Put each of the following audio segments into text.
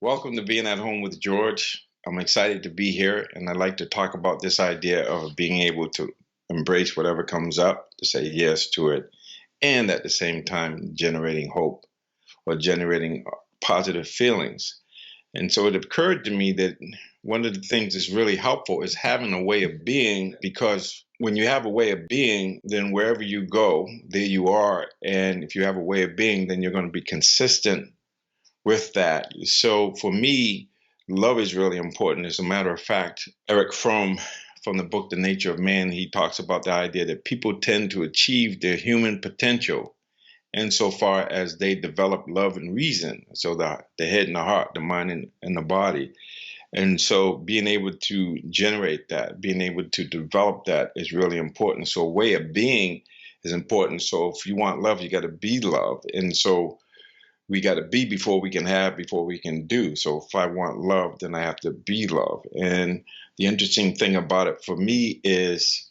Welcome to Being at Home with George. I'm excited to be here, and I'd like to talk about this idea of being able to embrace whatever comes up, to say yes to it, and at the same time, generating hope or generating positive feelings. And so it occurred to me that one of the things that's really helpful is having a way of being, because when you have a way of being, then wherever you go, there you are. And if you have a way of being, then you're going to be consistent with that. So for me, love is really important. As a matter of fact, Eric Fromm from the book The Nature of Man, he talks about the idea that people tend to achieve their human potential insofar as they develop love and reason. So the head and the heart, the mind and the body. And so being able to generate that, being able to develop that is really important. So a way of being is important. So if you want love, you got to be loved. And so we got to be before we can have, before we can do. So if I want love, then I have to be love. And the interesting thing about it for me is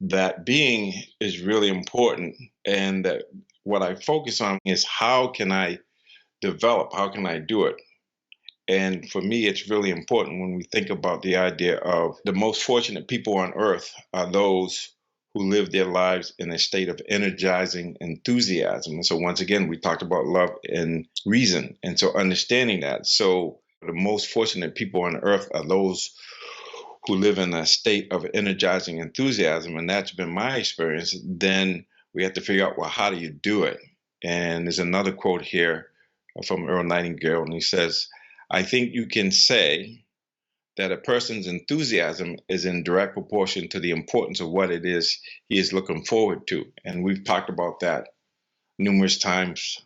that being is really important. And that what I focus on is how can I develop? How can I do it? And for me, it's really important when we think about the idea of the most fortunate people on earth are those who live their lives in a state of energizing enthusiasm. And so once again, we talked about love and reason. And so understanding that. So the most fortunate people on earth are those who live in a state of energizing enthusiasm. And that's been my experience. Then we have to figure out, well, how do you do it? And there's another quote here from Earl Nightingale, and he says, I think you can say that a person's enthusiasm is in direct proportion to the importance of what it is he is looking forward to. And we've talked about that numerous times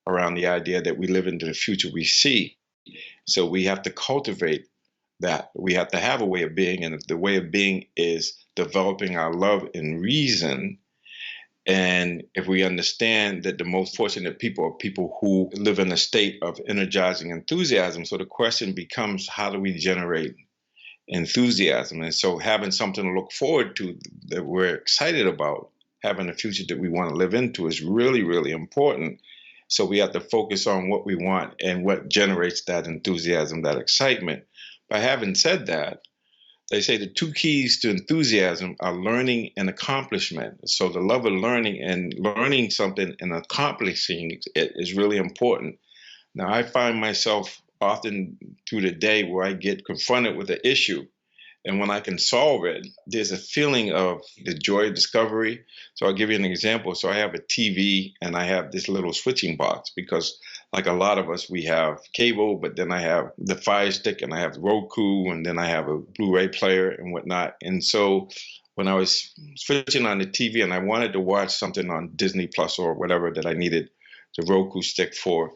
around the idea that we live into the future we see. So we have to cultivate that. We have to have a way of being, and the way of being is developing our love and reason. And if we understand that the most fortunate people are people who live in a state of energizing enthusiasm, so the question becomes, how do we generate enthusiasm? And so having something to look forward to that we're excited about, having a future that we want to live into is really, really important. So we have to focus on what we want and what generates that enthusiasm, that excitement. By having said that, they say the two keys to enthusiasm are learning and accomplishment. So the love of learning and learning something and accomplishing it is really important. Now, I find myself often through the day where I get confronted with an issue. And when I can solve it, there's a feeling of the joy of discovery. So I'll give you an example. So I have a TV and I have this little switching box because, like a lot of us, we have cable, but then I have the Fire Stick and I have Roku and then I have a Blu-ray player and whatnot. And so when I was switching on the TV and I wanted to watch something on Disney Plus or whatever that I needed the Roku stick for,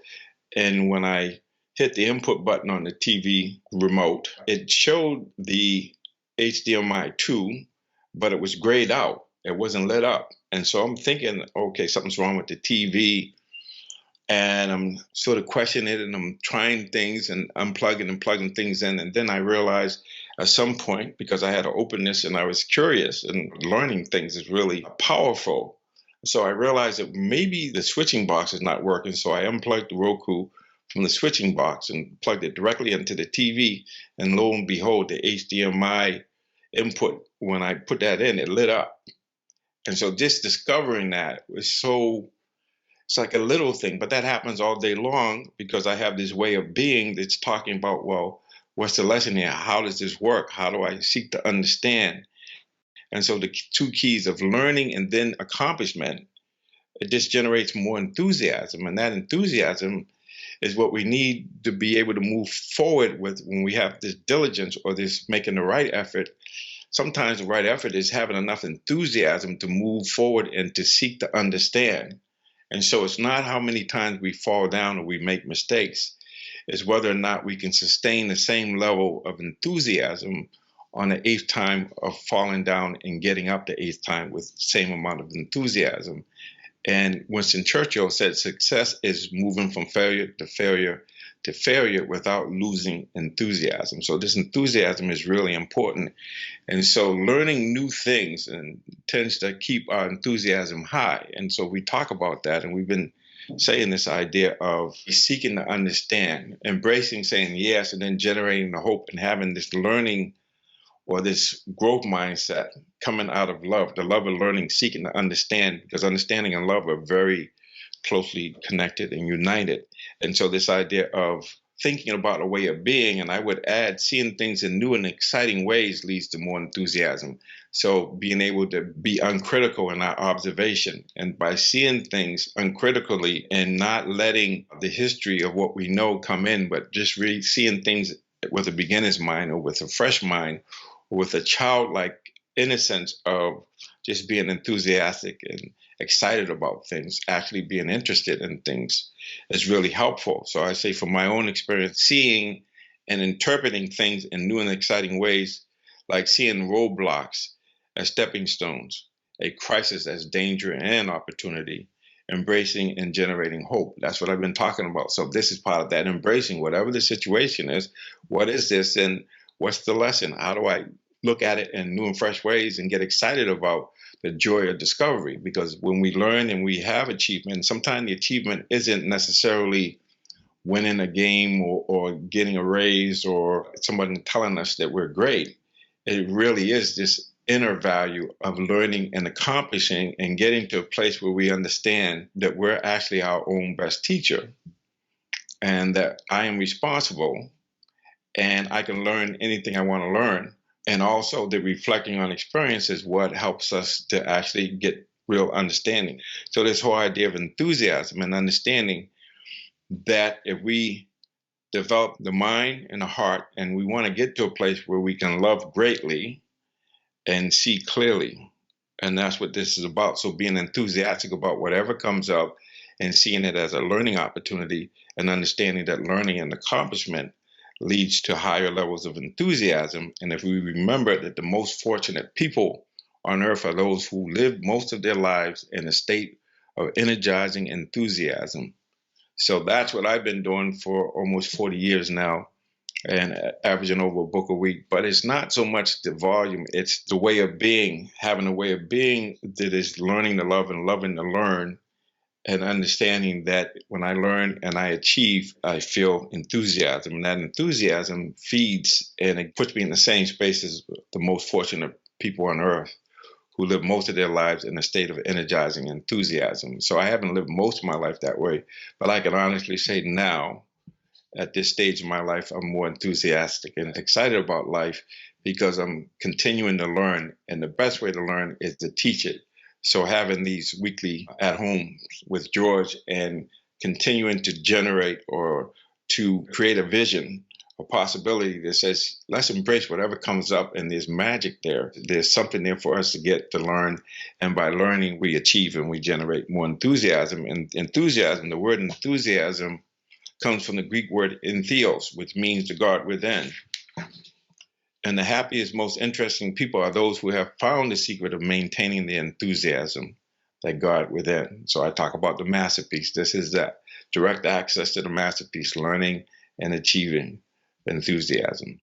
and when I hit the input button on the TV remote, it showed the HDMI 2, but it was grayed out. It wasn't lit up. And so I'm thinking, okay, something's wrong with the TV. And I'm sort of questioning it and I'm trying things and unplugging and plugging things in. And then I realized at some point, because I had an openness and I was curious and learning things is really powerful. So I realized that maybe the switching box is not working. So I unplugged the Roku from the switching box and plugged it directly into the TV. And lo and behold, the HDMI input, when I put that in, it lit up. And so just discovering that was so, it's like a little thing, but that happens all day long because I have this way of being that's talking about, well, what's the lesson here? How does this work? How do I seek to understand? And so the two keys of learning and then accomplishment, it just generates more enthusiasm. And that enthusiasm is what we need to be able to move forward with when we have this diligence or this making the right effort. Sometimes the right effort is having enough enthusiasm to move forward and to seek to understand. And so it's not how many times we fall down or we make mistakes. It's whether or not we can sustain the same level of enthusiasm on the eighth time of falling down and getting up the eighth time with the same amount of enthusiasm. And Winston Churchill said success is moving from failure to failure to failure without losing enthusiasm. So this enthusiasm is really important. And so learning new things and tends to keep our enthusiasm high. And so we talk about that. And we've been saying this idea of seeking to understand, embracing saying yes, and then generating the hope and having this learning or this growth mindset coming out of love, the love of learning, seeking to understand, because understanding and love are very closely connected and united. And so this idea of thinking about a way of being, and I would add seeing things in new and exciting ways leads to more enthusiasm. So being able to be uncritical in our observation, and by seeing things uncritically and not letting the history of what we know come in, but just really seeing things with a beginner's mind or with a fresh mind or with a childlike innocence of just being enthusiastic and excited about things, actually being interested in things is really helpful. So I say from my own experience, seeing and interpreting things in new and exciting ways, like seeing roadblocks as stepping stones, a crisis as danger and opportunity, embracing and generating hope. That's what I've been talking about. So this is part of that, embracing whatever the situation is. What is this and what's the lesson? How do I look at it in new and fresh ways and get excited about the joy of discovery? Because when we learn and we have achievement, sometimes the achievement isn't necessarily winning a game or getting a raise or somebody telling us that we're great. It really is this inner value of learning and accomplishing and getting to a place where we understand that we're actually our own best teacher and that I am responsible and I can learn anything I want to learn. And also the reflecting on experience is what helps us to actually get real understanding. So this whole idea of enthusiasm and understanding that if we develop the mind and the heart and we want to get to a place where we can love greatly and see clearly, and that's what this is about. So being enthusiastic about whatever comes up and seeing it as a learning opportunity and understanding that learning and accomplishment leads to higher levels of enthusiasm. And if we remember that the most fortunate people on earth are those who live most of their lives in a state of energizing enthusiasm. So that's what I've been doing for almost 40 years now and averaging over a book a week. But it's not so much the volume, it's the way of being, having a way of being that is learning to love and loving to learn, and understanding that when I learn and I achieve, I feel enthusiasm. And that enthusiasm feeds and it puts me in the same space as the most fortunate people on earth who live most of their lives in a state of energizing enthusiasm. So I haven't lived most of my life that way, but I can honestly say now, at this stage of my life, I'm more enthusiastic and excited about life because I'm continuing to learn. And the best way to learn is to teach it. So having these weekly at home with George and continuing to generate or to create a vision, a possibility that says, let's embrace whatever comes up, and there's magic there. There's something there for us to get to learn. And by learning, we achieve and we generate more enthusiasm. And enthusiasm, the word enthusiasm comes from the Greek word entheos, which means the God within. And the happiest, most interesting people are those who have found the secret of maintaining the enthusiasm that God within. So I talk about the masterpiece. This is that direct access to the masterpiece, learning and achieving enthusiasm.